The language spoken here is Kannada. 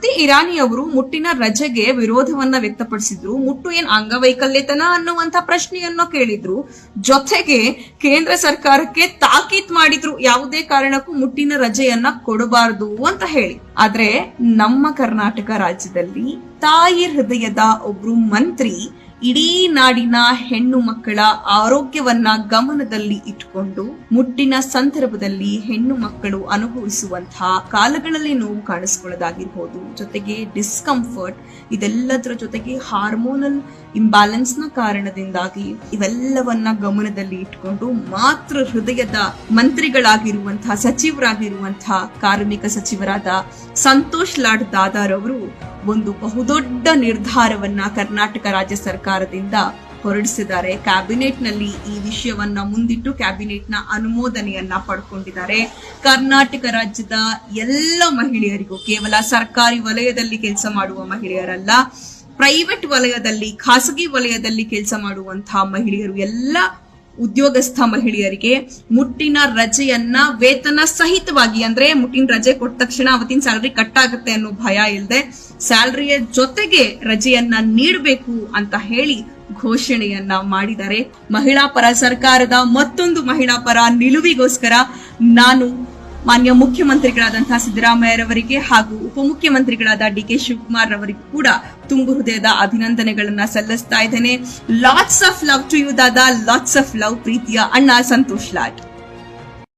ಸ್ಮೃತಿ ಇರಾನಿ ಅವರು ಮುಟ್ಟಿನ ರಜೆಗೆ ವಿರೋಧವನ್ನ ವ್ಯಕ್ತಪಡಿಸಿದ್ರು. ಮುಟ್ಟು ಏನ್ ಅಂಗವೈಕಲ್ಯತನ ಅನ್ನುವಂತ ಪ್ರಶ್ನೆಯನ್ನ ಕೇಳಿದ್ರು. ಜೊತೆಗೆ ಕೇಂದ್ರ ಸರ್ಕಾರಕ್ಕೆ ತಾಕೀತ್ ಮಾಡಿದ್ರು, ಯಾವುದೇ ಕಾರಣಕ್ಕೂ ಮುಟ್ಟಿನ ರಜೆಯನ್ನ ಕೊಡಬಾರದು ಅಂತ ಹೇಳಿ. ಆದ್ರೆ ನಮ್ಮ ಕರ್ನಾಟಕ ರಾಜ್ಯದಲ್ಲಿ ತಾಯಿ ಹೃದಯದ ಒಬ್ರು ಮಂತ್ರಿ ಇಡೀ ನಾಡಿನ ಹೆಣ್ಣು ಮಕ್ಕಳ ಆರೋಗ್ಯವನ್ನ ಗಮನದಲ್ಲಿ ಇಟ್ಟುಕೊಂಡು ಮುಟ್ಟಿನ ಸಂದರ್ಭದಲ್ಲಿ ಹೆಣ್ಣು ಮಕ್ಕಳು ಅನುಭವಿಸುವಂತಹ ಕಾಲಗಳಲ್ಲಿ ನೋವು ಕಾಣಿಸ್ಕೊಳ್ಳೋದಾಗಿರ್ಬೋದು, ಜೊತೆಗೆ ಡಿಸ್ಕಂಫರ್ಟ್, ಇದೆಲ್ಲದರ ಜೊತೆಗೆ ಹಾರ್ಮೋನಲ್ ಇಂಬ್ಯಾಲೆನ್ಸ್ ನ ಕಾರಣದಿಂದಾಗಿ ಇವೆಲ್ಲವನ್ನ ಗಮನದಲ್ಲಿ ಇಟ್ಕೊಂಡು ಮಾತೃ ಹೃದಯದ ಮಂತ್ರಿಗಳಾಗಿರುವಂತಹ ಸಚಿವರಾಗಿರುವಂತಹ ಕಾರ್ಮಿಕ ಸಚಿವರಾದ ಸಂತೋಷ್ ಲಾಡ್ ದಾದಾರ್ ಅವರು ಒಂದು ಬಹುದೊಡ್ಡ ನಿರ್ಧಾರವನ್ನ ಕರ್ನಾಟಕ ರಾಜ್ಯ ಸರ್ಕಾರದಿಂದ ಹೊರಡಿಸಿದ್ದಾರೆ. ಕ್ಯಾಬಿನೆಟ್ ನಲ್ಲಿ ಈ ವಿಷಯವನ್ನ ಮುಂದಿಟ್ಟು ಕ್ಯಾಬಿನೆಟ್ ನ ಅನುಮೋದನೆಯನ್ನ ಪಡ್ಕೊಂಡಿದ್ದಾರೆ. ಕರ್ನಾಟಕ ರಾಜ್ಯದ ಎಲ್ಲ ಮಹಿಳೆಯರಿಗೂ, ಕೇವಲ ಸರ್ಕಾರಿ ವಲಯದಲ್ಲಿ ಕೆಲಸ ಮಾಡುವ ಮಹಿಳೆಯರಲ್ಲ, ಪ್ರೈವೇಟ್ ವಲಯದಲ್ಲಿ, ಖಾಸಗಿ ವಲಯದಲ್ಲಿ ಕೆಲಸ ಮಾಡುವಂತಹ ಮಹಿಳೆಯರು, ಎಲ್ಲ ಉದ್ಯೋಗಸ್ಥ ಮಹಿಳೆಯರಿಗೆ ಮುಟ್ಟಿನ ರಜೆಯನ್ನ ವೇತನ ಸಹಿತವಾಗಿ, ಅಂದ್ರೆ ಮುಟ್ಟಿನ ರಜೆ ಕೊಟ್ಟ ತಕ್ಷಣ ಅವತ್ತಿನ ಸ್ಯಾಲರಿ ಕಟ್ ಆಗುತ್ತೆ ಅನ್ನೋ ಭಯ ಇಲ್ಲದೆ ಸ್ಯಾಲರಿಯ ಜೊತೆಗೆ ರಜೆಯನ್ನ ನೀಡಬೇಕು ಅಂತ ಹೇಳಿ ಘೋಷಣೆಯನ್ನ ಮಾಡಿದ್ದಾರೆ. ಮಹಿಳಾ ಪರ ಸರ್ಕಾರದ ಮತ್ತೊಂದು ಮಹಿಳಾ ಪರ ನಿಲುವಿಗೋಸ್ಕರ ನಾನು ಮಾನ್ಯ ಮುಖ್ಯಮಂತ್ರಿಗಳಾದಂತಹ ಸಿದ್ದರಾಮಯ್ಯರವರಿಗೆ ಹಾಗೂ ಉಪಮುಖ್ಯಮಂತ್ರಿಗಳಾದ ಡಿ.ಕೆ. ಶಿವಕುಮಾರ್ ಅವರಿಗೂ ಕೂಡ ತುಂಬು ಹೃದಯದ ಅಭಿನಂದನೆಗಳನ್ನ ಸಲ್ಲಿಸ್ತಾ ಇದ್ದೇನೆ. Lots of love to you ದಾದಾ, ಲಾಟ್ಸ್ ಆಫ್ ಲವ್. ಪ್ರೀತಿಯ ಅಣ್ಣ ಸಂತೋಷ್ ಲಾಡ್.